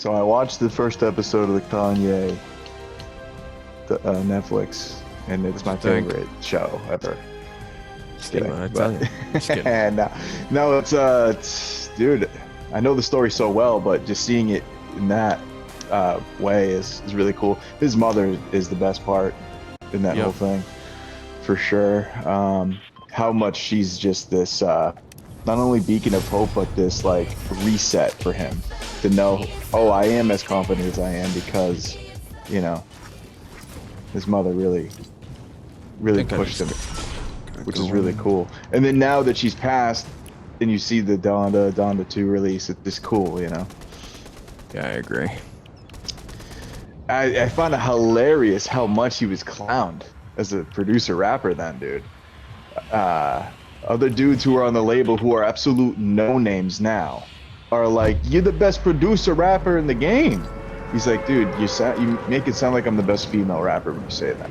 So I watched the first episode of the Kanye Netflix, and it's my favorite show ever. Just kidding. I tell you. Just kidding. And no, it's dude. I know the story so well, but just seeing it in that way is really cool. His mother is the best part in that whole thing, for sure. How much she's just this not only beacon of hope, but this like reset for him to know, oh, I am as confident as I am because, you know, his mother really pushed him, which is really cool. And then now that she's passed, and you see the Donda 2 release, it's just cool, you know. Yeah, I agree. I found it hilarious how much he was clowned as a producer rapper then, dude. Other dudes who are on the label who are absolute no names now are like, you're the best producer rapper in the game. He's like, dude, you make it sound like I'm the best female rapper when you say that.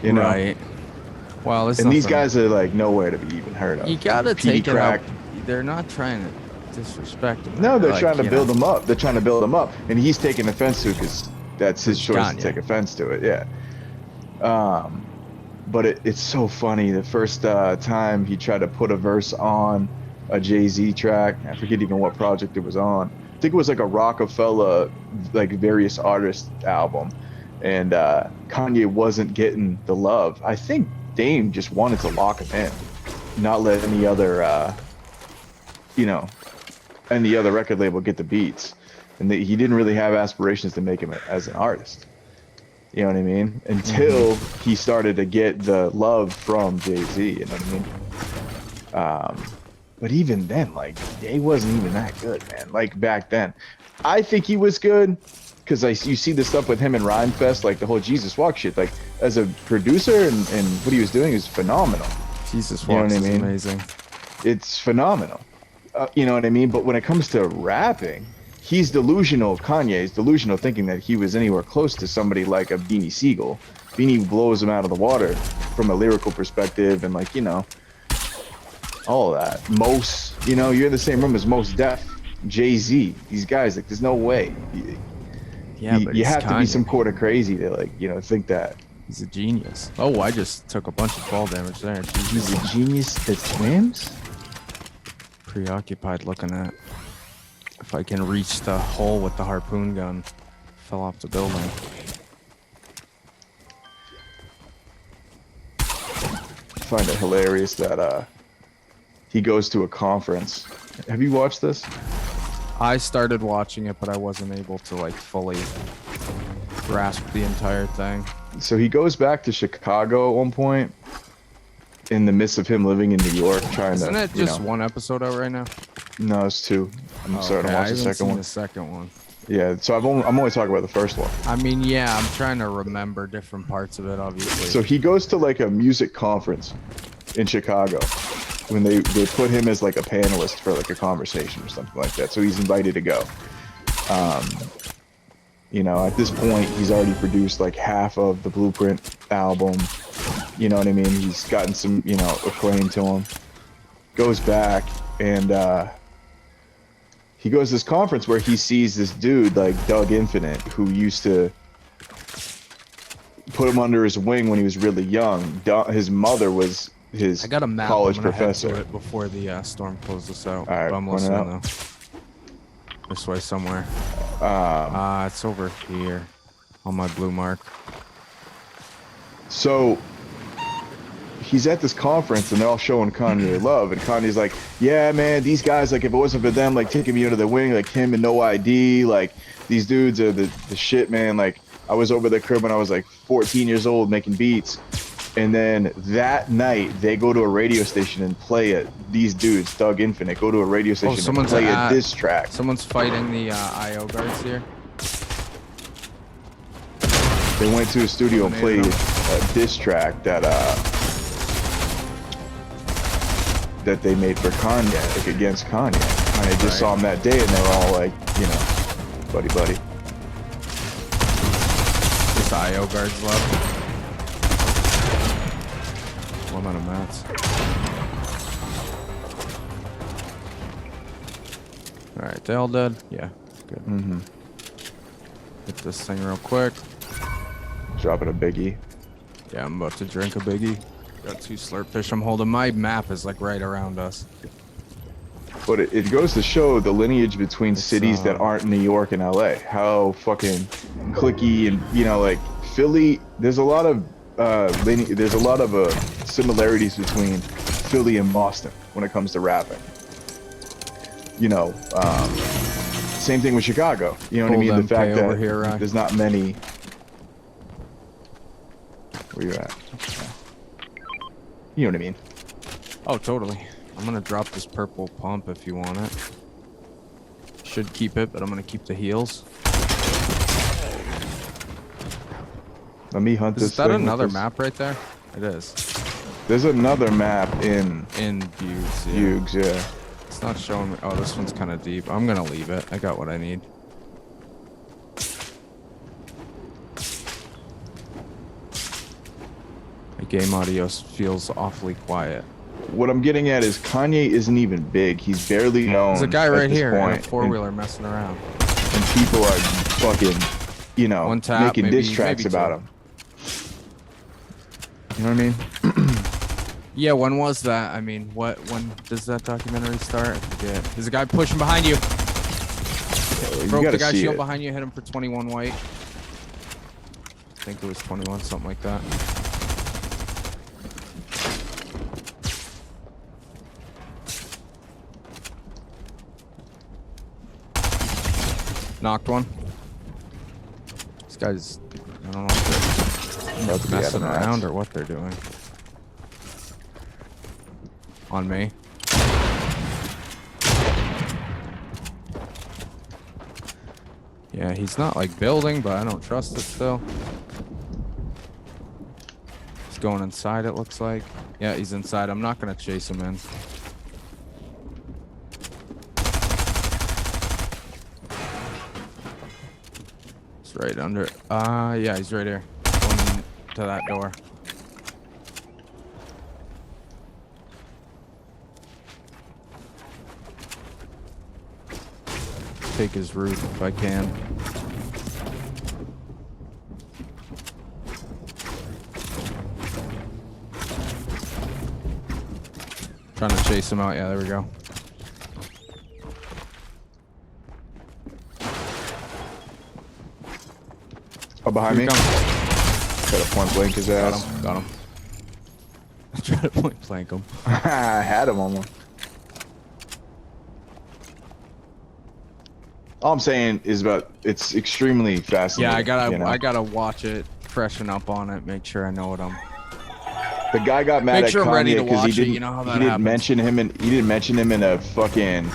You know? Right. Well, and these guys are like nowhere to be even heard of. You gotta take it out. They're not trying to disrespect him. No, they're trying to build him up. They're trying to build him up, and he's taking offense to it because that's his choice to take offense to it. Yeah. But it's so funny. The first time he tried to put a verse on a Jay-Z track, I forget even what project it was on. I think it was like a Rockefeller, like various artists album, and Kanye wasn't getting the love. I think Dame just wanted to lock him in, not let any other, any other record label get the beats, and he didn't really have aspirations to make him as an artist. You know what I mean? Until he started to get the love from Jay-Z, you know what I mean? But even then, like, he wasn't even that good, man. Like, back then. I think he was good, because you see the stuff with him and Rhymefest, like the whole Jesus Walk shit. Like, as a producer and what he was doing is phenomenal. Jesus Walk is amazing. It's phenomenal. You know what I mean? But when it comes to rapping, he's delusional. Kanye is delusional, thinking that he was anywhere close to somebody like a Beanie Siegel. Beanie blows him out of the water from a lyrical perspective, and like, you know, all of that. Mos, you know, you're in the same room as Mos Def, Jay-Z. These guys, like, there's no way. But you have to be some quarter crazy to, like, you know, think that. He's a genius. Oh, I just took a bunch of fall damage there. He's a genius that swims? Preoccupied looking at if I can reach the hole with the harpoon gun. Fell off the building. I find it hilarious that he goes to a conference. Have you watched this? I started watching it, but I wasn't able to like fully grasp the entire thing. So he goes back to Chicago at one point, in the midst of him living in New York, trying Isn't it just one episode out right now? No, it's two. I'm starting to watch the second one. The second one. Yeah, so I'm only talking about the first one. I mean, yeah, I'm trying to remember different parts of it, obviously. So he goes to like a music conference in Chicago when they put him as like a panelist for like a conversation or something like that. So he's invited to go. You know, at this point, he's already produced like half of the Blueprint album. You know what I mean? He's gotten some, you know, acclaim to him. Goes back and he goes to this conference where he sees this dude like Doug Infinite, who used to put him under his wing when he was really young. His mother was his college professor. Head to it before the storm closes us out. All right, I'm listening though. This way somewhere. It's over here on my blue mark. So he's at this conference and they're all showing Kanye love, and Kanye's like, yeah, man, these guys, like, if it wasn't for them, like, taking me under their wing, like him and No ID, like, these dudes are the shit, man. Like, I was over their crib when I was like 14 years old making beats. And then that night, they go to a radio station and play it. These dudes, Doug Infinite, go to a radio station and play a diss track. Someone's fighting the IO guards here. They went to a studio and played a diss track that they made for Kanye, like against Kanye. Kanye just saw him that day, and they were all like, you know, buddy, buddy. This IO guards left. One out of mats. Alright, they all dead? Yeah, good. Hit this thing real quick. Dropping a biggie. Yeah, I'm about to drink a biggie. Got 2 slurp fish I'm holding. My map is like right around us. But it goes to show the lineage between cities that aren't New York and LA. How fucking clicky and, you know, like Philly, there's a lot of similarities between Philly and Boston when it comes to rapping. You know, same thing with Chicago. You know what I mean? The fact that there's not many. Where you at? You know what I mean? Oh, totally. I'm gonna drop this purple pump if you want it. Should keep it, but I'm gonna keep the heals. Let me hunt this. Is that another map right there? It is. There's another map in Bugs. Yeah. Bugs, yeah. It's not showing me. Oh, this one's kind of deep. I'm gonna leave it. I got what I need. My game audio feels awfully quiet. What I'm getting at is Kanye isn't even big. He's barely known. There's a guy right here in a 4-wheeler messing around. And people are fucking, you know, making diss tracks about him. You know what I mean? Yeah, when was that? I mean, when does that documentary start? I forget. There's a guy pushing behind you. Broke the guy's shield behind you, hit him for 21 white. I think it was 21, something like that. Knocked one. These guys, I don't know if they're messing around or what they're doing. On me. Yeah, he's not like building, but I don't trust it still. He's going inside, it looks like. Yeah, he's inside. I'm not gonna chase him in. He's right under. Yeah, he's right here. Going to that door. Take his roof if I can. Trying to chase him out. Yeah, there we go. Oh, behind me. Got a point blank his ass. Got him. I tried to point blank him. I had him on one. All I'm saying is it's extremely fascinating. Yeah, I gotta watch it, freshen up on it, make sure I know what I'm. The guy got mad at Kanye because he didn't mention him in a fucking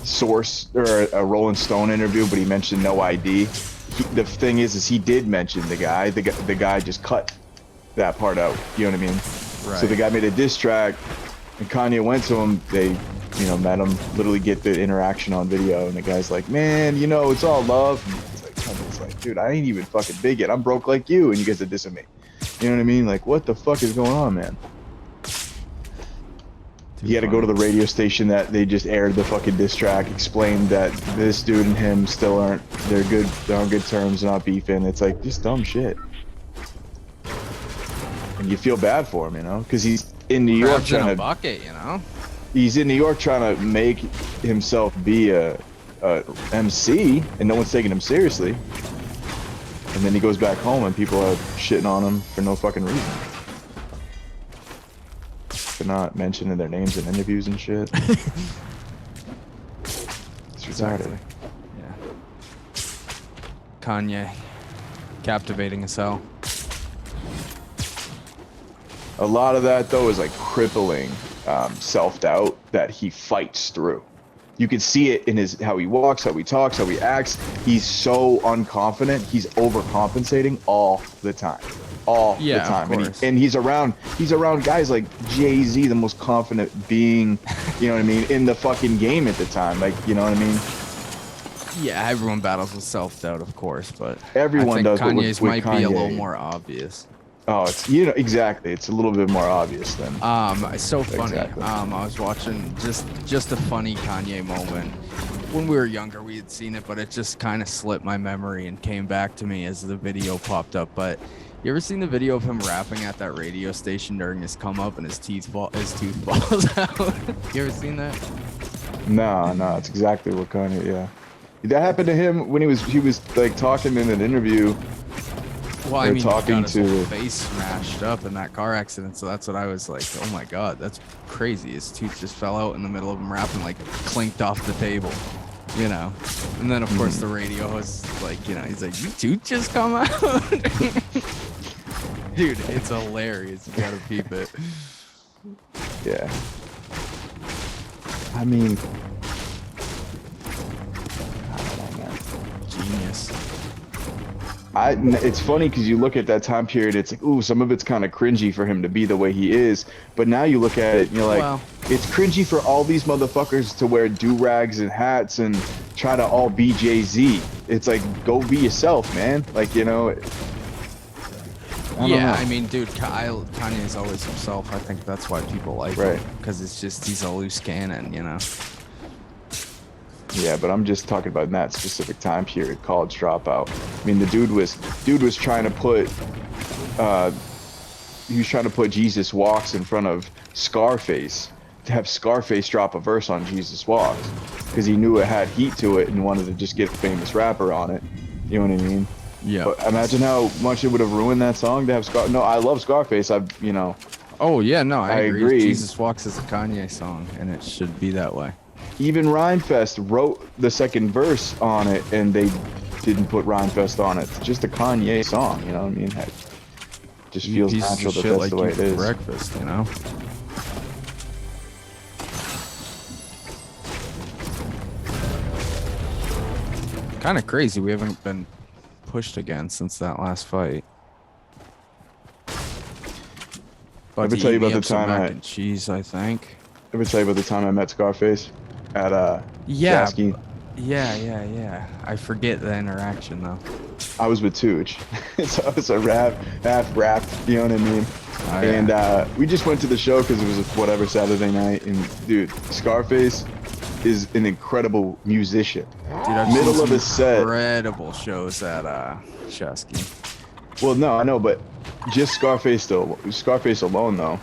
Source or a Rolling Stone interview, but he mentioned no ID. The thing is he did mention the guy. The guy just cut that part out. You know what I mean? Right. So the guy made a diss track, and Kanye went to him. They, you know, met him. Literally get the interaction on video, and the guy's like, "Man, you know, it's all love." And Kanye's like, "Dude, I ain't even fucking big yet. I'm broke like you, and you guys are dissing me." You know what I mean? Like, what the fuck is going on, man? He had to go to the radio station that they just aired the fucking diss track, explained that this dude and him still they're on good terms, not beefing. It's like just dumb shit. And you feel bad for him, you know, because he's in New York trying to bucket, you know. He's in New York trying to make himself be a MC, and no one's taking him seriously. And then he goes back home, and people are shitting on him for no fucking reason. For not mentioning their names in interviews and shit. It's retarded. Yeah. Kanye, captivating as hell. A lot of that though is like crippling self-doubt that he fights through. You can see it in how he walks, how he talks, how he acts. He's so unconfident. He's overcompensating all the time. All the time. And he's around guys like Jay-Z, the most confident being, you know what I mean, in the fucking game at the time. Like, you know what I mean? Yeah, everyone battles with self-doubt, of course, but everyone does. Kanye's might be a little more obvious. Oh, it's, you know, exactly. It's a little bit more obvious than. It's so funny. Exactly. I was watching just a funny Kanye moment. when we were younger, we had seen it, but it just kind of slipped my memory and came back to me as the video popped up. But you ever seen the video of him rapping at that radio station during his come up and his tooth falls out? You ever seen that? No, it's exactly what Kanye. Yeah, that happened to him when he was like talking in an interview. Well, I mean, talking he got his to whole face smashed up in that car accident, so that's what I was like, oh my god, that's crazy. His tooth just fell out in the middle of him rapping, like clinked off the table, you know. And then of course the radio host is like, you know, he's like, your tooth just come out. Dude, it's hilarious. You gotta peep it. Yeah. I mean, I don't know, man. Genius. It's funny because you look at that time period, it's like, ooh, some of it's kind of cringy for him to be the way he is. But now you look at it and you're like, well, it's cringy for all these motherfuckers to wear do-rags and hats and try to all be Jay-Z. It's like, go be yourself, man. Like, you know. I mean, dude, Kanye is always himself. I think that's why people like him. Because it's just, he's a loose cannon, you know. Yeah, but I'm just talking about in that specific time period, college dropout. I mean, the dude was trying to put, he was trying to put Jesus Walks in front of Scarface, to have Scarface drop a verse on Jesus Walks, because he knew it had heat to it and wanted to just get a famous rapper on it. You know what I mean? Yeah. But imagine how much it would have ruined that song to have No, I love Scarface. You know. Oh yeah, no, I agree. Jesus Walks is a Kanye song, and it should be that way. Even Rhymefest wrote the second verse on it, and they didn't put Rhymefest on it. It's just a Kanye song, you know what I mean? It just feels natural that that's the way it is. Breakfast, you know? Kind of crazy. We haven't been pushed again since that last fight. Let me tell you about the time mac and cheese, I think. Let me tell you about the time I met Scarface at yeah, Jasky. Yeah. I forget the interaction though. I was with Tooch, so I was a half rapped, you know what I mean? Oh, yeah. And we just went to the show because it was whatever Saturday night, and dude, Scarface is an incredible musician. Dude, I've middle seen of his set, incredible shows at Chesky. Well, no, I know, but just Scarface alone though.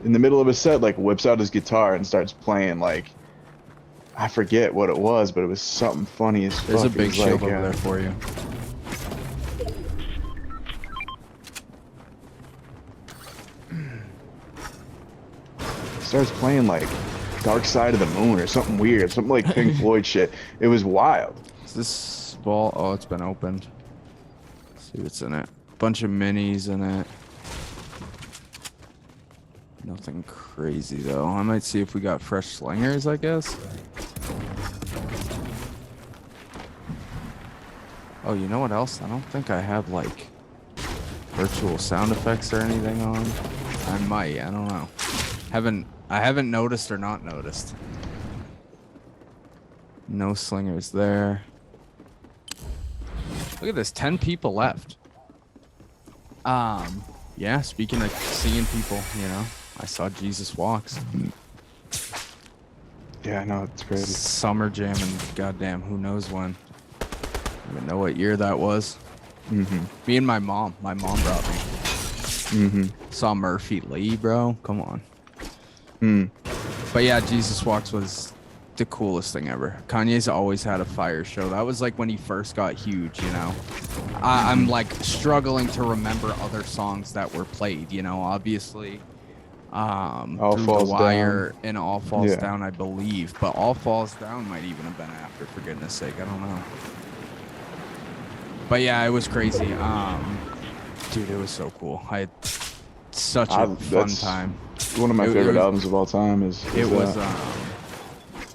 In the middle of his set, like whips out his guitar and starts playing like, I forget what it was, but it was something funny as fuck. There's a big shield over there for you. Starts playing like Dark Side of the Moon or something weird, something like Pink Floyd shit. It was wild. Is this ball? Oh, it's been opened. Let's see what's in it. Bunch of minis in it. Nothing crazy though. I might see if we got fresh slingers, I guess. Oh, you know what else? I don't think I have like virtual sound effects or anything on. I might. I don't know. I haven't noticed or not noticed. No slingers there. Look at this. 10 people left. Yeah. Speaking of seeing people, you know. I saw Jesus Walks. Yeah, I know, it's crazy. Summer Jam and goddamn who knows when. I don't even know what year that was. Me and my mom. My mom brought me. Saw Murphy Lee, bro. Come on. But yeah, Jesus Walks was the coolest thing ever. Kanye's always had a fire show. That was like when he first got huge, you know. I'm like struggling to remember other songs that were played, you know. Obviously. All Through Falls the Wire Down. and All Falls Down, I believe, but All Falls Down might even have been after, for goodness sake. I don't know. But yeah, it was crazy. Dude, it was so cool. I had such a fun time. One of my favorite albums of all time is it was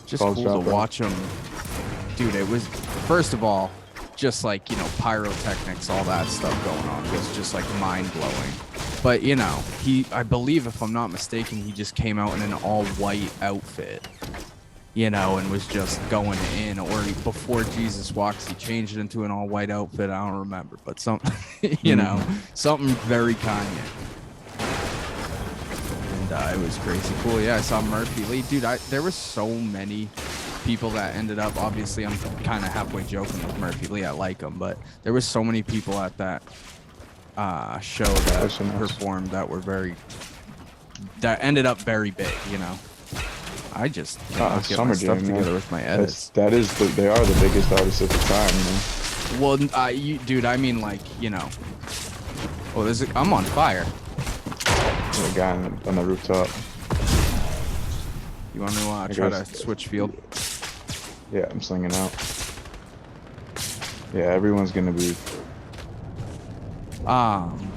just cool to watch them. Dude, it was, first of all, just like, you know, pyrotechnics, all that stuff going on was just like mind-blowing. But, you know, I believe, if I'm not mistaken, he just came out in an all-white outfit, you know, and was just going in. Or before Jesus Walks, he changed it into an all-white outfit. I don't remember, but something, you know, something very Kanye. And it was crazy cool. Yeah, I saw Murphy Lee. Dude, there were so many people that ended up, obviously I'm kind of halfway joking with Murphy Lee, I like him, but there was so many people at that show that performed that ended up very big, you know. I just cannot get my stuff together with my edits. They are the biggest artists at the time, man. Well, dude, I mean, like, you know. Oh, I'm on fire. There's a guy on the rooftop. You want to try to switch field? Yeah, I'm slinging out. Yeah, everyone's gonna be.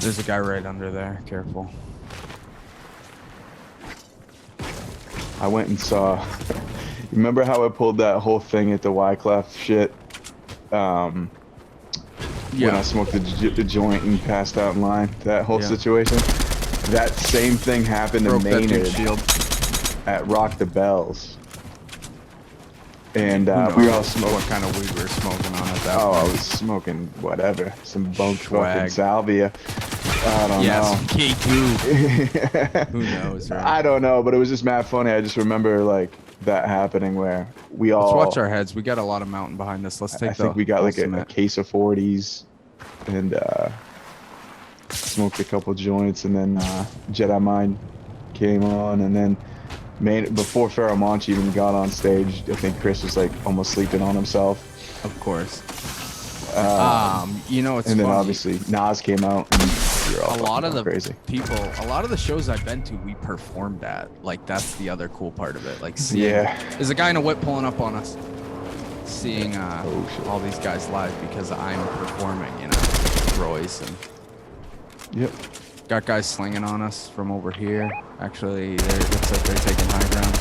There's a guy right under there. Careful. I went and saw. Remember how I pulled that whole thing at the Wyclef shit? When I smoked the joint and passed out in line. That whole situation. That same thing happened in Maynard at Rock the Bells. And we all smoked. What kind of weed we were smoking on at that point? I was smoking whatever. Some bunk fucking salvia. I don't know. Some K2. Who knows, right? I don't know, but it was just mad funny. I just remember like that happening where we all. Let's watch our heads. We got a lot of mountain behind us. Let's take. I think we got like a case of 40s, and smoked a couple joints, and then Jedi Mind came on, and then before Pharaoh Monch even got on stage, I think Chris was like almost sleeping on himself. Of course. You know, it's and then funny. Obviously Nas came out. And a lot of the crazy people, a lot of the shows I've been to, we performed at. Like that's the other cool part of it. Like seeing, there's a guy in a whip pulling up on us. Seeing all these guys live because I'm performing, you know, Royce and. Yep. Got guys slinging on us from over here. Actually, it looks like they're taking high ground.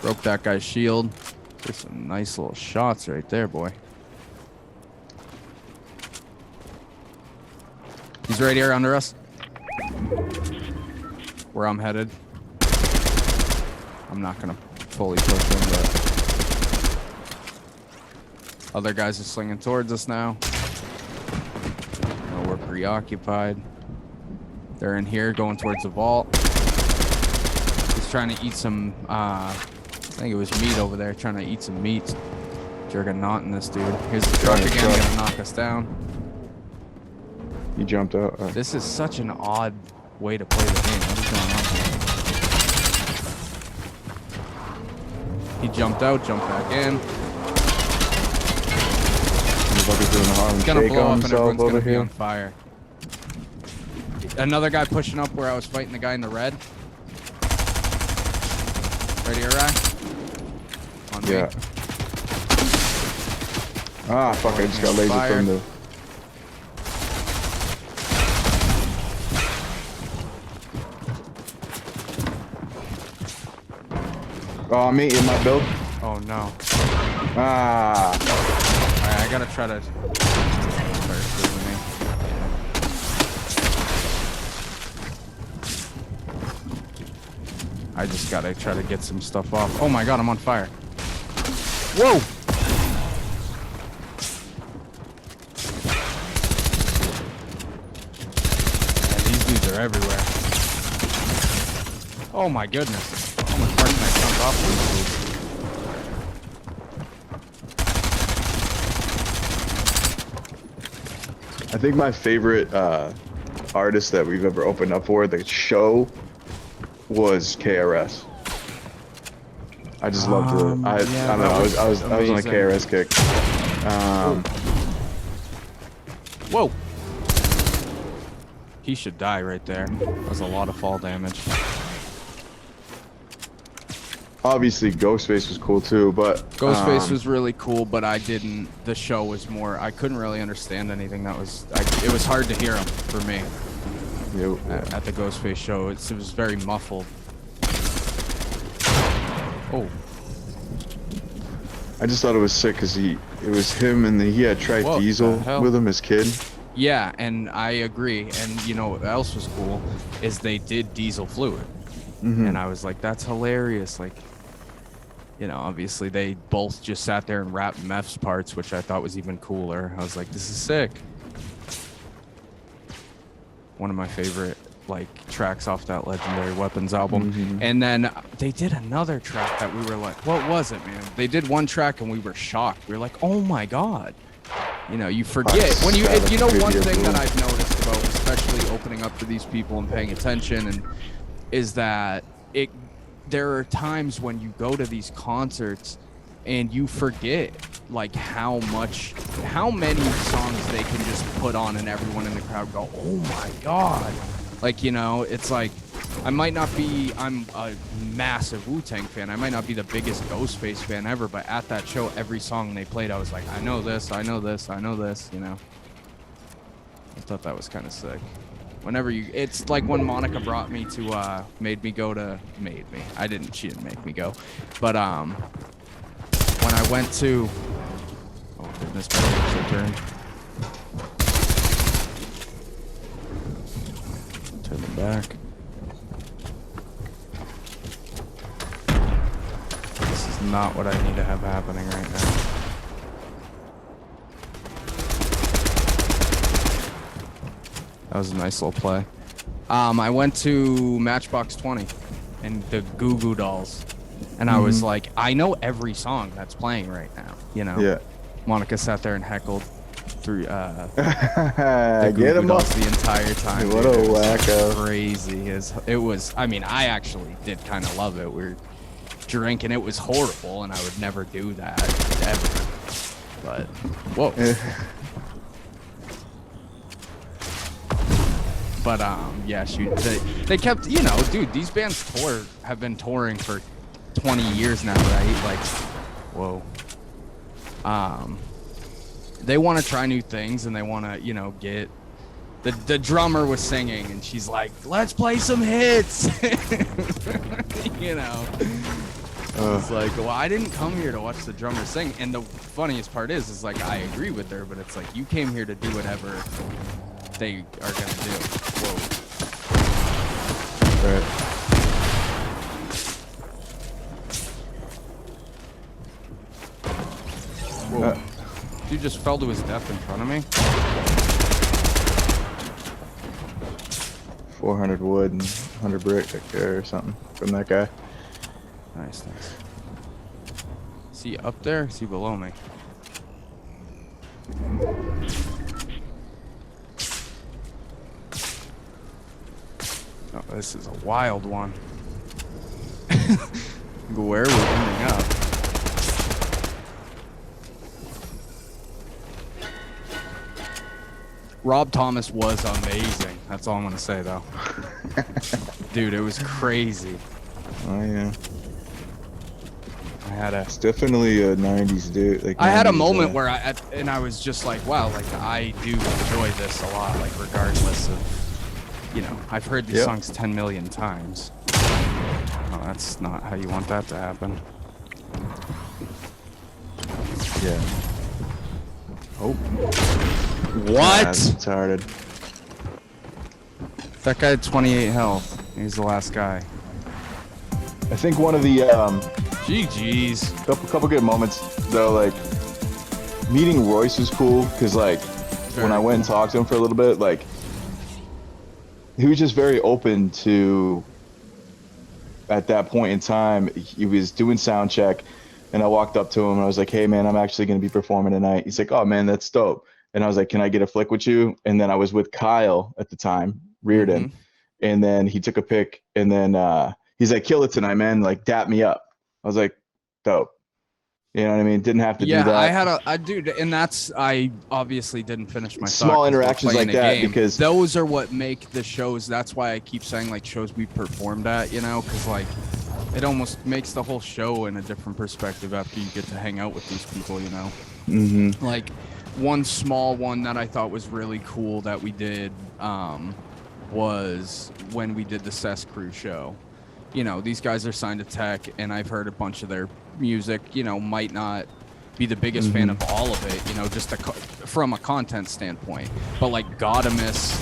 Broke that guy's shield. There's some nice little shots right there, boy. He's right here under us. Where I'm headed. I'm not gonna fully push him, but other guys are slinging towards us now. We're preoccupied. They're in here going towards the vault. He's trying to eat some, I think it was meat over there, trying to eat some meat. Jerking knot in this dude. Here's the truck again, gonna knock us down. He jumped out. This is such an odd way to play the game. What is going on here? He jumped out, jumped back in. It's gonna blow up and everyone's gonna be on fire. Another guy pushing up where I was fighting the guy in the red. Right here, Rye. On me. Ah, fuck, I just got laser from the... Oh, me in my build. Oh, no. Ah. Alright, I gotta try to... I just gotta try to get some stuff off. Oh my god, I'm on fire. Whoa! Yeah, these dudes are everywhere. Oh my goodness. How much part can I jump off these dudes? I think my favorite artist that we've ever opened up for, the show, was KRS. I just loved it. I don't know. I was on a KRS kick. Whoa! He should die right there. That was a lot of fall damage. Obviously, Ghostface was cool too, but Ghostface was really cool. But I didn't. The show was more. I couldn't really understand anything that was. It was hard to hear him for me. At the Ghostface show, it was very muffled. Oh. I just thought it was sick because it was him and he had tried Diesel with him as kid. Yeah, and I agree. And you know what else was cool is they did Diesel Fluid, and I was like, that's hilarious. Like, you know, obviously they both just sat there and rapped Meph's parts, which I thought was even cooler. I was like, this is sick. One of my favorite like tracks off that Legendary Weapons album. And then they did another track that we were like, what was it, man? They did one track and we were shocked. We were like, oh my God. You know, you forget when you know, one thing that I've noticed about especially opening up to these people and paying attention and is that there are times when you go to these concerts and you forget like how many songs they can just put on and everyone in the crowd go, oh my God. Like, you know, it's like I'm a massive Wu-Tang fan. I might not be the biggest Ghostface fan ever, but at that show, every song they played, I was like, I know this, I know this, I know this, you know. I thought that was kind of sick. It's like when Monica brought me to, she didn't make me go. But, when I went to, oh goodness, my turn. Turn them back. This is not what I need to have happening right now. That was a nice little play. I went to Matchbox 20 and the Goo Goo Dolls. And I was like, I know every song that's playing right now, you know? Yeah. Monica sat there and heckled through the Goo Goo Dolls the entire time. What a wacko. Crazy. It was, I mean, I actually did kind of love it. We were drinking. It was horrible, and I would never do that, ever. But, whoa. But, yeah, shoot. They kept, you know, dude, these bands have been touring for 20 years now, right? Like, whoa. They want to try new things and they want to, you know, get the drummer was singing and she's like, let's play some hits. You know, it's like, well, I didn't come here to watch the drummer sing. And the funniest part is like, I agree with her, but it's like, you came here to do whatever they are gonna do. Whoa. Right. Whoa. Dude just fell to his death in front of me. 400 wood and 100 brick right there or something from that guy. Nice. Is he up there? Is he below me? Oh, this is a wild one. Where are we ending up? Rob Thomas was amazing. That's all I'm gonna say, though. Dude, it was crazy. Oh yeah. It's definitely a '90s dude. Like I had a moment where I was just like, wow, like I do enjoy this a lot, like regardless of, you know, I've heard these songs 10 million times. Oh, that's not how you want that to happen. Yeah. Oh. What? Yeah, that's retarded. That guy had 28 health. He's the last guy. I think one of the GG's. Couple good moments though. Like meeting Royce was cool because like when I went and talked to him for a little bit, like he was just very open to. At that point in time, he was doing sound check, and I walked up to him and I was like, "Hey man, I'm actually going to be performing tonight." He's like, "Oh man, that's dope." And I was like, "Can I get a flick with you?" And then I was with Kyle at the time, Reardon, and then he took a pic, and then he's like, "Kill it tonight, man! Like, dap me up." I was like, "Dope." You know what I mean? Didn't have to do that. Yeah, I dude, and I obviously didn't finish my small interactions like that because those are what make the shows. That's why I keep saying like shows we performed at, you know, because like it almost makes the whole show in a different perspective after you get to hang out with these people, you know. Like one small one that I thought was really cool that we did was when we did the Cess Crew show. You know, these guys are signed to Tech, and I've heard a bunch of their music, you know, might not be the biggest fan of all of it, you know, just from a content standpoint. But like Godamus,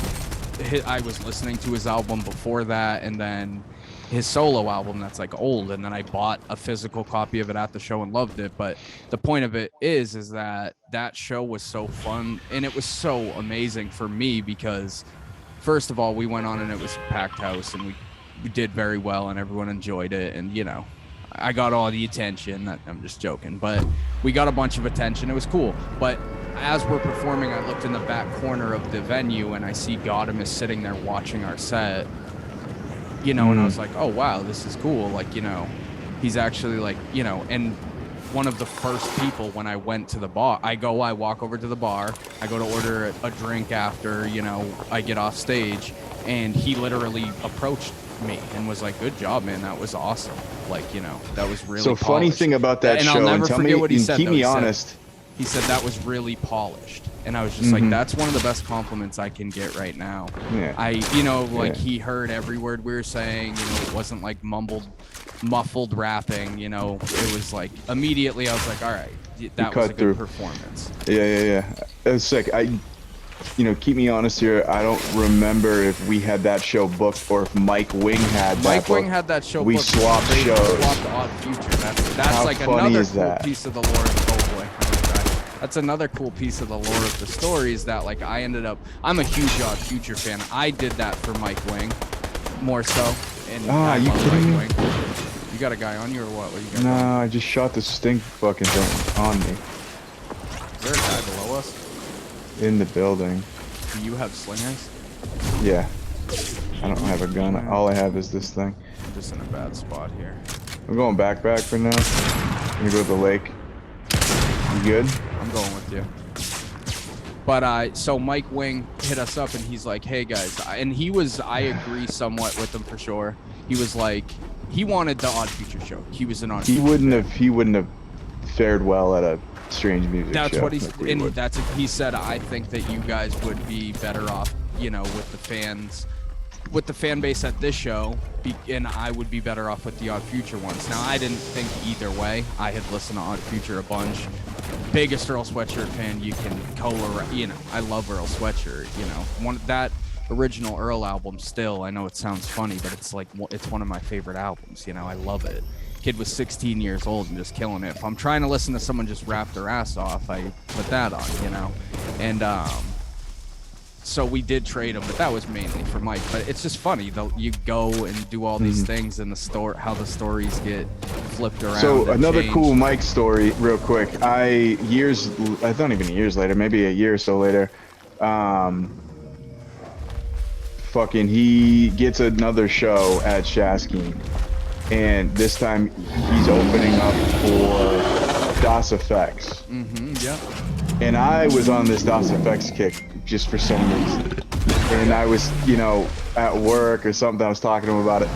I was listening to his album before that, and then his solo album that's like old, and then I bought a physical copy of it at the show and loved it. But the point of it is that show was so fun, and it was so amazing for me because first of all, we went on and it was a packed house, and we did very well, and everyone enjoyed it, and you know, I got all the attention. I'm just joking, but we got a bunch of attention. It was cool. But as we're performing, I looked in the back corner of the venue and I see Gautam sitting there watching our set, you know, and I was like, oh, wow, this is cool. Like, you know, he's actually like, you know, and one of the first people when I went to the bar, I walk over to the bar, I go to order a drink after, you know, I get off stage, and he literally approached me and was like, good job, man, that was awesome. Like, you know, that was really so polished. Funny thing about that and show, I'll never and forget what he said. Keep me honest. He said that was really polished, and I was just like, that's one of the best compliments I can get right now. You know, like he heard every word we were saying. You know, it wasn't like muffled rapping. You know, it was like immediately I was like, all right, that was a good performance. Yeah. It was sick. You know, keep me honest here. I don't remember if we had that show booked or if Mike Wing had that. Mike Wing had that show booked. We swapped shows. Swapped Odd Future. That's like another cool piece of the lore. Oh boy, that's another cool piece of the lore of the story is that like I'm a huge Odd Future fan. I did that for Mike Wing, more so. And you kidding me? Wing. You got a guy on you or what? What you got? No, I just shot the stink fucking thing on me. Is there a guy below us? In the building. Do you have slingers? Yeah. I don't have a gun. All I have is this thing. I'm just in a bad spot here. I'm going back for now. I'm gonna go to the lake. You good? I'm going with you. But so Mike Wing hit us up and he's like, hey guys, and I agree somewhat with him for sure. He was like, he wanted the Odd Future show. He was an Odd Future He wouldn't have fared well at a strange music that's show. What he's like and he said, I think that you guys would be better off, you know, with the fan base at this show, and I would be better off with the Odd Future ones. Now, I didn't think either way. I had listened to Odd Future a bunch. Biggest Earl Sweatshirt fan you can you know, I love Earl Sweatshirt, you know. That original Earl album still, I know it sounds funny, but it's like, it's one of my favorite albums, you know. I love it. Kid was 16 years old and just killing it. If I'm trying to listen to someone just rap their ass off, I put that on, you know. And so we did trade them, but that was mainly for Mike. But it's just funny though, you go and do all these things in the store, how the stories get flipped around. So another changed. cool Mike story, real quick. I don't even years later, maybe a year or so later, fucking he gets another show at Shasky. And this time he's opening up for DOS Effects. Yeah. And I was on this DOS Effects kick just for some reason. And I was, you know, at work or something. I was talking to him about it.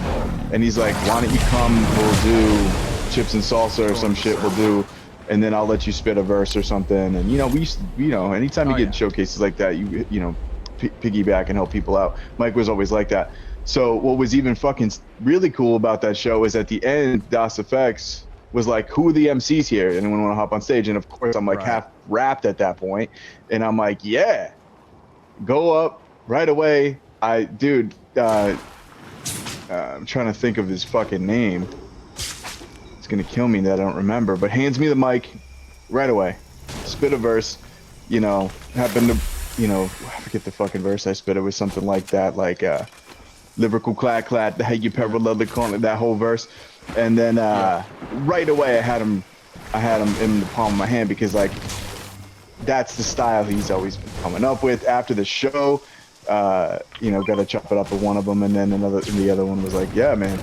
And he's like, why don't you come, we'll do chips and salsa or some shit we'll do. And then I'll let you spit a verse or something. And, you know, anytime you get showcases like that, you know, piggyback and help people out. Mike was always like that. So what was even fucking really cool about that show is at the end, DOS Effects was like, who are the MCs here? Anyone want to hop on stage? And of course, I'm like half rapped at that point. And I'm like, yeah, go up right away. I'm trying to think of his fucking name. It's going to kill me that I don't remember. But hands me the mic right away. Spit a verse, you know, happened to, you know, I forget the fucking verse I spit. It was something like that, like, lyrical clad, the hey you parallel that whole verse, and then right away I had him in the palm of my hand because like that's the style he's always been coming up with. After the show, you know, gotta chop it up with one of them, and then the other one was like, yeah man,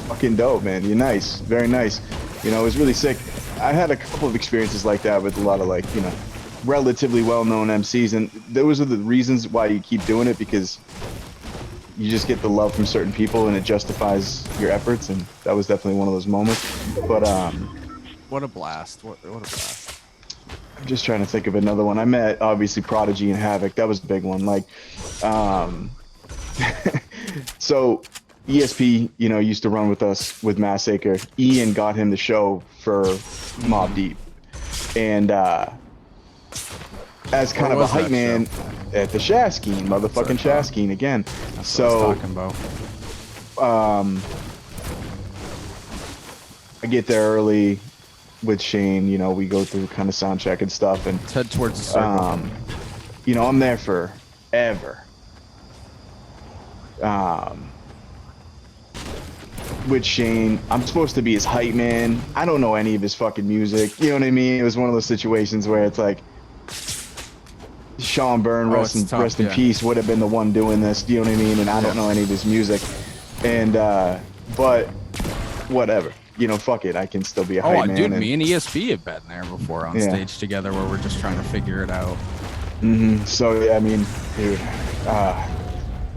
fucking dope man, you're nice, very nice, you know, it was really sick. I had a couple of experiences like that with a lot of like, you know, relatively well-known MCs, and those are the reasons why you keep doing it, because you just get the love from certain people and it justifies your efforts, and that was definitely one of those moments. But what a blast. What a blast. I'm just trying to think of another one. I met obviously Prodigy and Havoc. That was a big one. Like so ESP, you know, used to run with us with Massacre. Ian got him the show for Mob Deep. And as kind of a hype man at the Shaskeen, motherfucking Shaskeen again. That's so what I was talking about. I get there early with Shane, you know, we go through kind of sound check and stuff, and head towards the circle. You know, I'm there forever. with Shane. I'm supposed to be his hype man. I don't know any of his fucking music. You know what I mean? It was one of those situations where it's like Sean Byrne, rest in peace, would have been the one doing this. Do you know what I mean? And I don't know any of his music. And but whatever. You know, fuck it. I can still be a hype man. Dude, me and ESP have been there before on stage together where we're just trying to figure it out. So yeah, I mean, dude.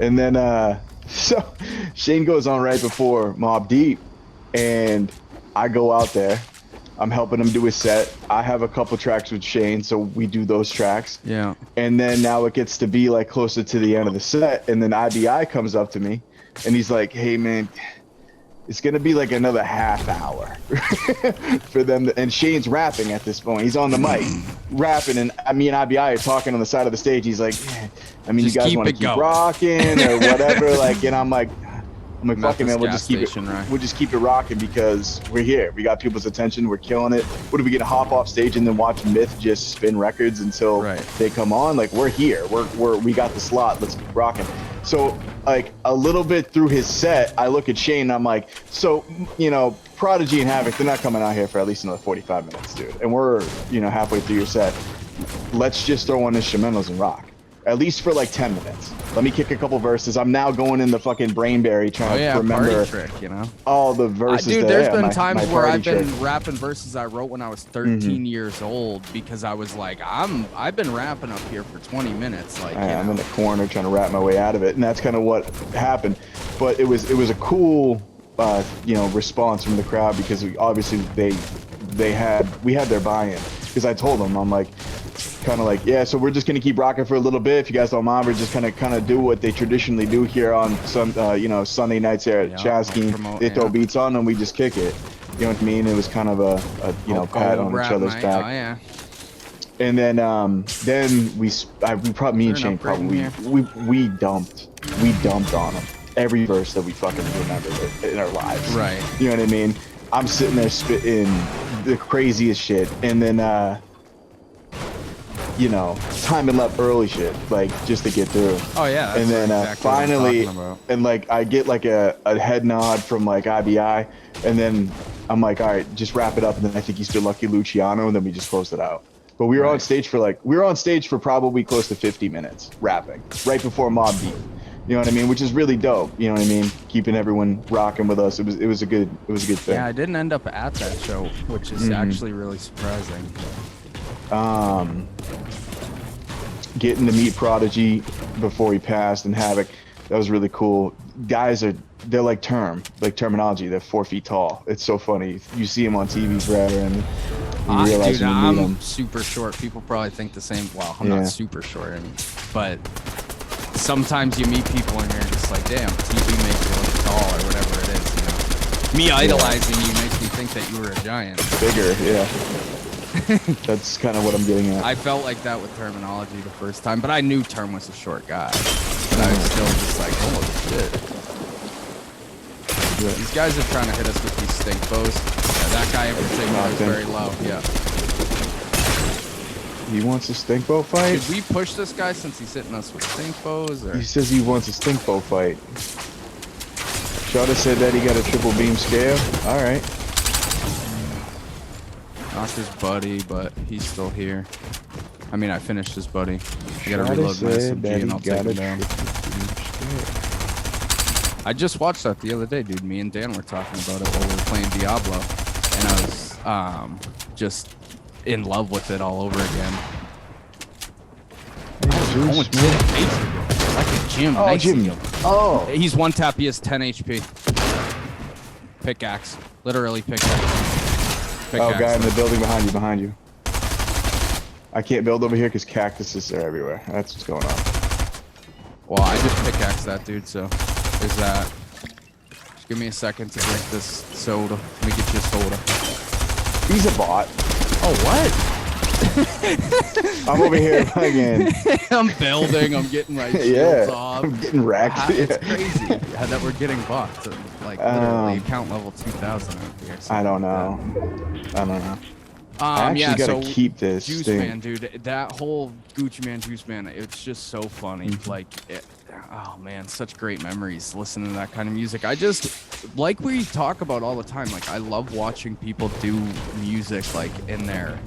And then so Shane goes on right before Mobb Deep, and I go out there. I'm helping him do his set. I have a couple tracks with Shane, so we do those tracks. Yeah. And then now it gets to be like closer to the end of the set, and then IBI comes up to me, and he's like, "Hey man, it's gonna be like another half hour for them." And Shane's rapping at this point. He's on the mic, rapping, and me and IBI are talking on the side of the stage. He's like, "I mean, just you guys want to keep rocking or whatever?" Like, and I'm like, fucking man, we'll just keep it. Right? We'll just keep it rocking because we're here. We got people's attention. We're killing it. What are we gonna hop off stage and then watch Myth just spin records until they come on? Like, we're here. We got the slot. Let's keep rocking. So, like, a little bit through his set, I look at Shane and I'm like, so, you know, Prodigy and Havoc, they're not coming out here for at least another 45 minutes, dude. And we're, you know, halfway through your set. Let's just throw on instrumentals and rock. At least for like 10 minutes. Let me kick a couple verses. I'm now going in the fucking brainberry trying to remember party trick, you know? all the verses. Dude, there's been times where I've been rapping verses I wrote when I was 13 years old because I was like, I've been rapping up here for 20 minutes. Like, I'm in the corner trying to rap my way out of it, and that's kind of what happened. But it was a cool, you know, response from the crowd because obviously we had their buy-in because I told them, I'm like, kind of like, yeah, so we're just gonna keep rocking for a little bit. If you guys don't mind, we're just kind of do what they traditionally do here on some, you know, Sunday nights here at Chasky. They throw beats on and we just kick it. You know what I mean? It was kind of a you know, pat on each other's back. Oh, yeah. And then me and Shane probably we dumped on them every verse that we fucking remember in our lives. Right. You know what I mean? I'm sitting there spitting the craziest shit, and then you know, timing up early shit, like, just to get through. Oh, yeah. And then exactly finally, and like, I get like a head nod from like IBI, and then I'm like, all right, just wrap it up. And then I think he spit Lucky Luciano, and then we just closed it out. But we were on stage for probably close to 50 minutes rapping right before Mobb Deep. You know what I mean? Which is really dope. You know what I mean? Keeping everyone rocking with us. It was a good thing. Yeah, I didn't end up at that show, which is actually really surprising. Getting to meet Prodigy before he passed and Havoc, that was really cool. Guys they're like terminology. They're 4 feet tall. It's so funny. You see him on TV forever, and you realize dude, when you meet him. I'm super short. People probably think the same. Well, I'm not super short, but sometimes you meet people and you're just like, damn, TV makes you look tall or whatever it is. You know? Me idolizing you makes me think that you were a giant. Bigger, yeah. That's kind of what I'm getting at. I felt like that with terminology the first time, but I knew Term was a short guy. But I was still just like, oh shit. Yeah. These guys are trying to hit us with these stink bows. Yeah, that guy in particular is very low. Yeah. He wants a stink bow fight? Should we push this guy since he's hitting us with stink bows? Or? He says he wants a stink bow fight. Shada said that he got a triple beam scale. All right. Knocked his buddy, but he's still here. I mean, I finished his buddy. I gotta reload my SMG and I'll take him down. I just watched that the other day, dude. Me and Dan were talking about it while we were playing Diablo. And I was just in love with it all over again. Like a Jim. Oh, Jim. Oh. He's one tap. He has 10 HP. Pickaxe. Literally pickaxe. Oh, guy in the building behind you. I can't build over here because cactuses are everywhere. That's what's going on. Well, I just pickaxed that dude, so there's that. Just give me a second to drink this soda. Let me get you a soda. He's a bot. Oh, what? I'm over here again. I'm building. I'm getting my shields off. I'm getting wrecked. It's crazy that we're getting bots. Like literally account level 2000. I don't know. I don't know. I actually gotta keep this Juice thing. Man, dude, that whole Gucci Man, Juice Man, it's just so funny. Like, oh man, such great memories listening to that kind of music. I just, like we talk about all the time, like I love watching people do music like in their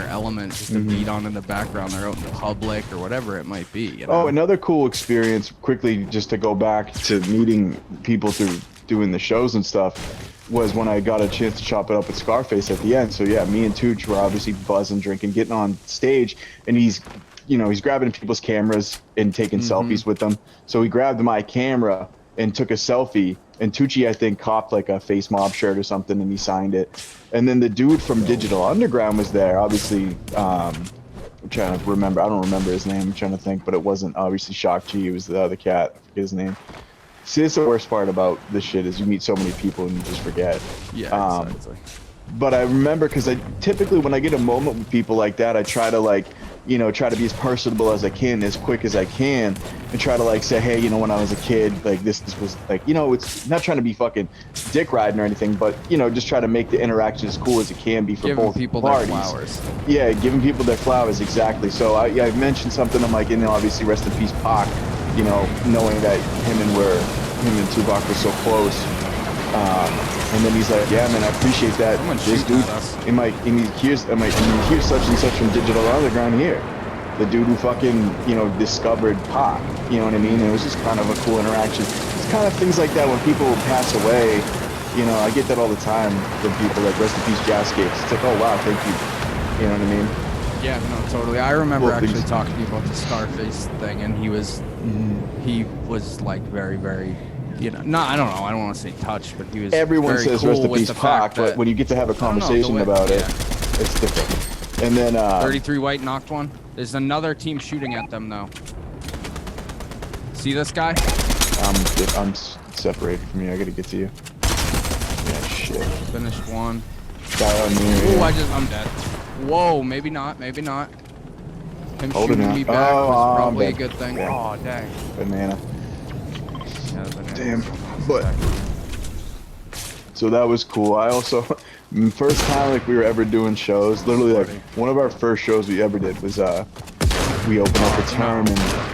element, just a beat on in the background. They're out in public or whatever it might be. You know? Oh, another cool experience, quickly, just to go back to meeting people through doing the shows and stuff, was when I got a chance to chop it up with Scarface at the end. So yeah, me and Tooch were obviously buzzing, drinking, getting on stage, and he's grabbing people's cameras and taking selfies with them. So he grabbed my camera and took a selfie, and Tucci, I think, copped like a Face Mob shirt or something, and he signed it. And then the dude from Digital Underground was there, obviously. I'm trying to remember. I don't remember his name. I'm trying to think, but it wasn't obviously Shock G. It was the other cat. I forget his name. See, that's the worst part about this shit is you meet so many people and you just forget. Yeah, exactly. But I remember, because I typically, when I get a moment with people like that, I try to like, try to be as personable as I can, as quick as I can, and try to like say, hey, when I was a kid, like this was like, it's not trying to be fucking dick riding or anything, but just try to make the interaction as cool as it can be for giving both people parties. Their flowers. Yeah, giving people their flowers, exactly. So I mentioned something. I'm like, obviously rest in peace, Pac. Knowing that him and Tupac were so close. And then he's like, yeah, man, I appreciate that. This dude, here's such and such from Digital Underground here. The dude who fucking, discovered Pac. You know what I mean? And it was just kind of a cool interaction. It's kind of things like that when people pass away. I get that all the time from people, like, rest in peace, Jazzscapes. It's like, oh, wow, thank you. You know what I mean? Yeah, no, totally. I remember actually talking to you about the Scarface thing, and he was like very, very, I don't know, I don't want to say touched, but he was Everyone very says cool rest in with peace, the Pac, fact but when you get to have a conversation about it, it's different. And then 33 White knocked one. There's another team shooting at them though. See this guy? I'm separated from you. I gotta get to you. Yeah, shit. Finished one. Guy on me. Ooh, I'm dead. Whoa, maybe not, maybe not. Him shooting me back was probably a good thing. Yeah. Oh, dang. Banana. Yeah, banana. Damn. But so that was cool. I also, first time like we were ever doing shows, literally like one of our first shows we ever did was we opened up a term and I'm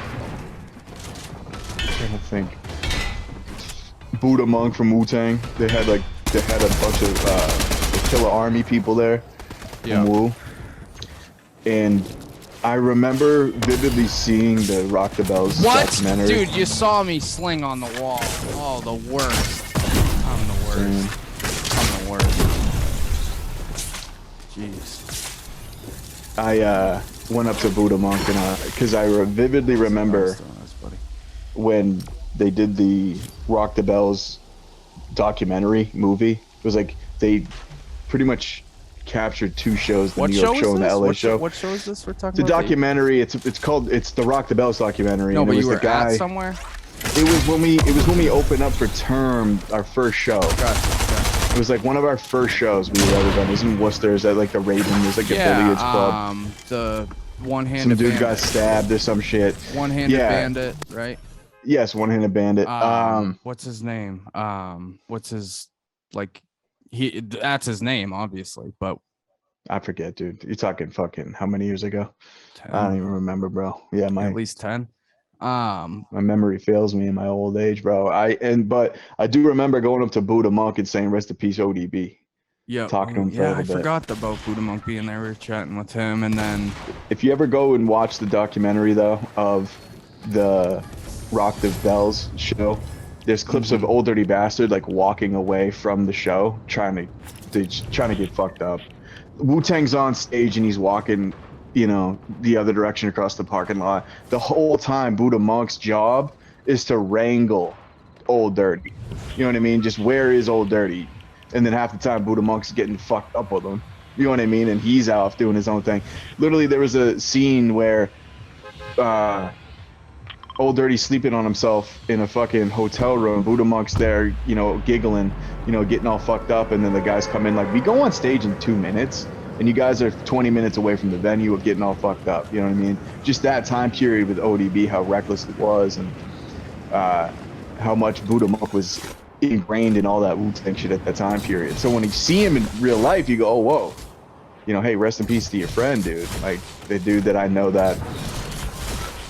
trying to think. Buddha Monk from WU-TANG. They had a bunch of the Killer Army people there. Yeah. Wu. And I remember vividly seeing the Rock the Bells documentary. Dude, you saw me sling on the wall. Oh, the worst. I'm the worst. I'm the worst. Jeez. I went up to Buddha Monk and because I vividly remember when they did the Rock the Bells documentary movie. It was like they pretty much captured two shows, the New York show and the LA show. What show is this we're talking about? The documentary, it's the Rock the Bells documentary. No, and but it was you were the guy, at somewhere? It was when we opened up for Term, our first show. Gotcha. It was like one of our first shows we ever done. It was in Worcester. It was at like the Raven. It was like a billiards club. The one-handed some dude bandit. got stabbed or some shit. One-handed bandit, right? Yes, one-handed bandit. What's his name? What's his that's his name, obviously, but I forget, dude. You're talking fucking how many years ago? 10. I don't even remember, bro. Yeah, at least 10. My memory fails me in my old age, bro. But I do remember going up to Buddha Monk and saying rest in peace, ODB. Yeah, talking to him for a little bit. I forgot about Buddha Monk being there. We were chatting with him, and then if you ever go and watch the documentary though of the Rock the Bells show, there's clips of Old Dirty Bastard like walking away from the show, trying to get fucked up. Wu-Tang's on stage and he's walking, the other direction across the parking lot. The whole time, Buddha Monk's job is to wrangle Old Dirty. You know what I mean? Just where is Old Dirty? And then half the time, Buddha Monk's getting fucked up with him. You know what I mean? And he's off doing his own thing. Literally, there was a scene where Old Dirty's sleeping on himself in a fucking hotel room. Buddha Monk's there, giggling, getting all fucked up. And then the guys come in like, we go on stage in 2 minutes. And you guys are 20 minutes away from the venue of getting all fucked up. You know what I mean? Just that time period with ODB, how reckless it was, and how much Buddha Monk was ingrained in all that Wu-Tang shit at that time period. So when you see him in real life, you go, oh, whoa. you know, hey, rest in peace to your friend, dude. Like the dude that I know that.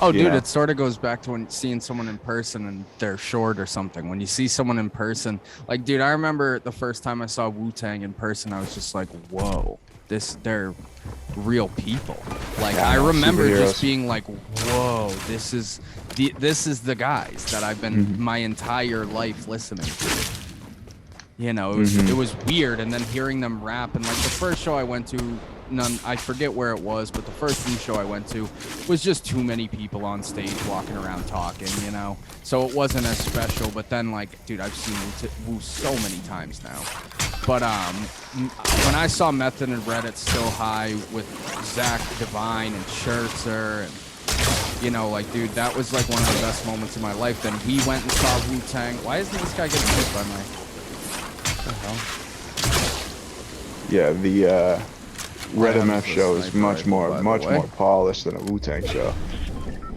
Oh, dude, know. it sort of goes back to when seeing someone in person and they're short or something. When you see someone in person, like, dude, I remember the first time I saw Wu-Tang in person, I was just like, whoa, they're real people. Like, Yeah, I remember superheroes. just being like, whoa, this is the guys that I've been my entire life listening to. You know, it was weird. And then hearing them rap, and like the first show I went to, I forget where it was, but the first Wu show I went to was just too many people on stage walking around talking, you know? So it wasn't as special, but then like, dude, I've seen Wu so many times now. But when I saw Method and Reddit Still High with Zach Divine and Scherzer, and you know, like, dude, that was like one of the best moments of my life. Then we went and saw Wu-Tang. Why isn't this guy getting hit by my... What the hell? Yeah, the Red MF show is much more polished than a Wu-Tang show.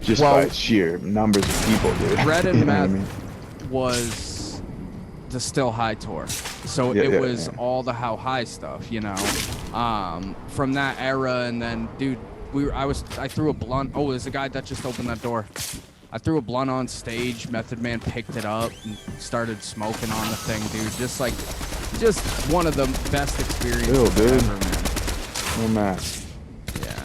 Just by sheer numbers of people, dude. Red MF was the Still High tour, so it was all the How High stuff, you know, from that era. And then, dude, I threw a blunt. Oh, there's a guy that just opened that door. I threw a blunt on stage. Method Man picked it up and started smoking on the thing, dude. Just one of the best experiences ever, man. Oh, man. Yeah.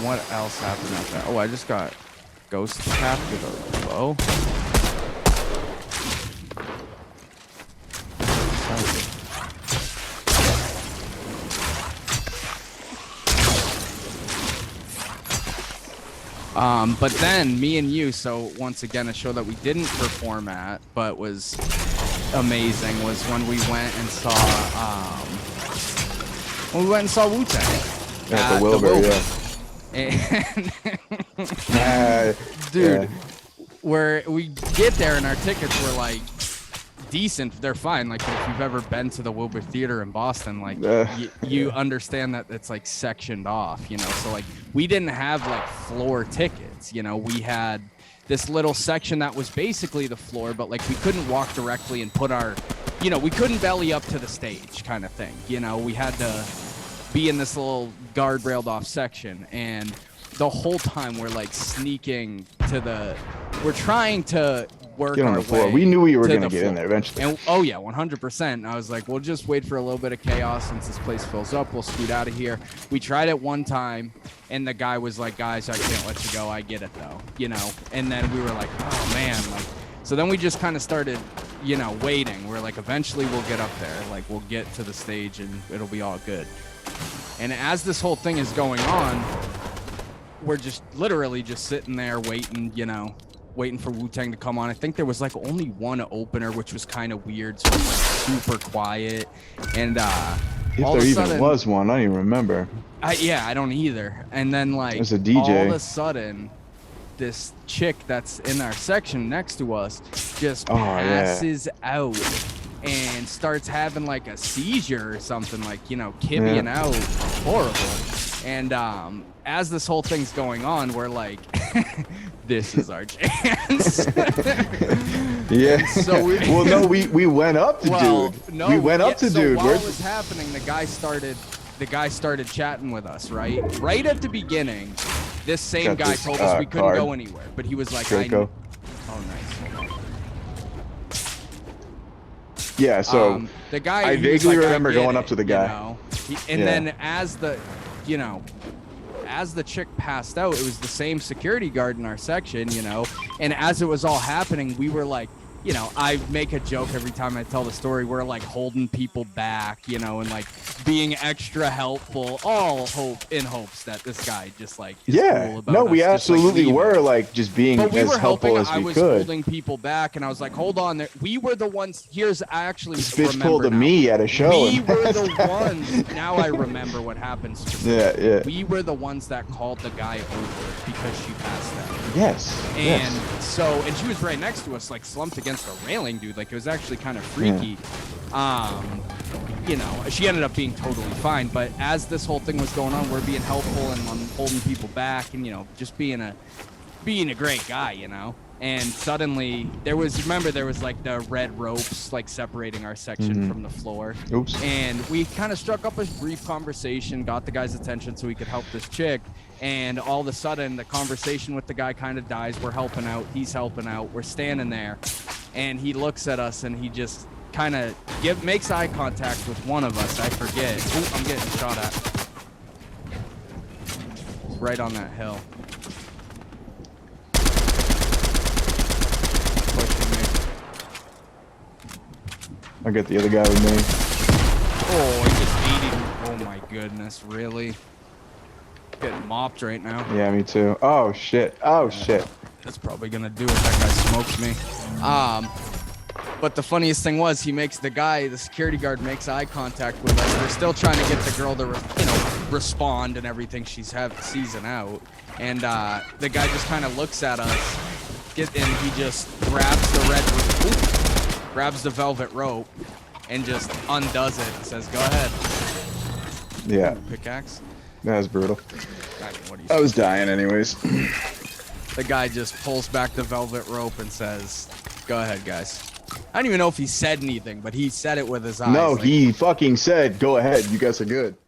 What else happened at that? Oh, I just got ghost tapped with a bow. But then me and you, so once again, a show that we didn't perform at, but was amazing, was when we went and saw Wu-Tang. At the Wilbur, And dude, where we get there and our tickets were like decent, they're fine. Like if you've ever been to the Wilbur Theater in Boston, like you understand that it's like sectioned off, you know. So like we didn't have like floor tickets, you know. We had this little section that was basically the floor, but like we couldn't walk directly and put our, you know, we couldn't belly up to the stage kind of thing, you know. We had to be in this little guardrailed off section, and the whole time we're like sneaking to we're trying to work on our the floor. way. We knew we were going to get in there eventually. And oh yeah, 100%. I was like, we'll just wait for a little bit of chaos. Since this place fills up, we'll scoot out of here. We tried it one time, and the guy was like, guys, I can't let you go. I get it though, you know. And then we were like, oh man, like, so then we just kind of started, you know, waiting. We're like, eventually we'll get up there. Like we'll get to the stage and it'll be all good. And as this whole thing is going on, we're just literally just sitting there waiting, you know, waiting for Wu-Tang to come on. I think there was like only one opener, which was kind of weird, so it was like super quiet. And if there even was one, I don't even remember. Yeah, I don't either. And then like there's a DJ. All of a sudden, this chick that's in our section next to us just passes out and starts having like a seizure or something, like, you know, kibbying out. Horrible. And as this whole thing's going on, we're like, this is our chance. Yeah. So we went up to dude. No, we went up to dude. While it was happening, the guy started chatting with us, right? Right at the beginning, this same guy told us we couldn't go anywhere, but he was like, oh, nice. Yeah, so the guy, I vaguely remember going up to the guy. You know? Then as the chick passed out, it was the same security guard in our section, you know, and as it was all happening, we were like, you know, I make a joke every time I tell the story. We're like holding people back, you know, and like being extra helpful, all in hopes that this guy just like is cool about us, we absolutely were like just being as helpful as we could. I was holding people back, and I was like, hold on, we were the ones. Here's actually this bitch pulled a me at a show. We were the ones. Now I remember what happened specifically. Yeah. We were the ones that called the guy over because she passed out. Yes. And and she was right next to us, like slumped against a railing, dude. Like it was actually kind of freaky. You know, she ended up being totally fine, but as this whole thing was going on, we're being helpful and I'm holding people back, and you know, just being a great guy, you know. And suddenly there was, remember, there was like the red ropes like separating our section from the floor. Oops. And we kind of struck up a brief conversation, got the guy's attention so we could help this chick. And all of a sudden the conversation with the guy kind of dies. We're helping out. He's helping out. We're standing there. And he looks at us and he just kind of makes eye contact with one of us. I forget. Ooh, I'm getting shot at. Right on that hill. I got the other guy with me. Oh, he just ate him. Oh my goodness, really? Getting mopped right now. Yeah, me too. Oh shit. Oh shit. That's probably gonna do it. That guy smokes me. But the funniest thing was the security guard makes eye contact with us. We're still trying to get the girl to, respond and everything. She's season out. And the guy just kind of looks at us and he just grabs grabs the velvet rope and just undoes it and says, go ahead. Yeah. Ooh, pickaxe. That was brutal. What I was dying anyways. The guy just pulls back the velvet rope and says, go ahead, guys. I don't even know if he said anything, but he said it with his eyes. No, like, he fucking said, go ahead. You guys are good.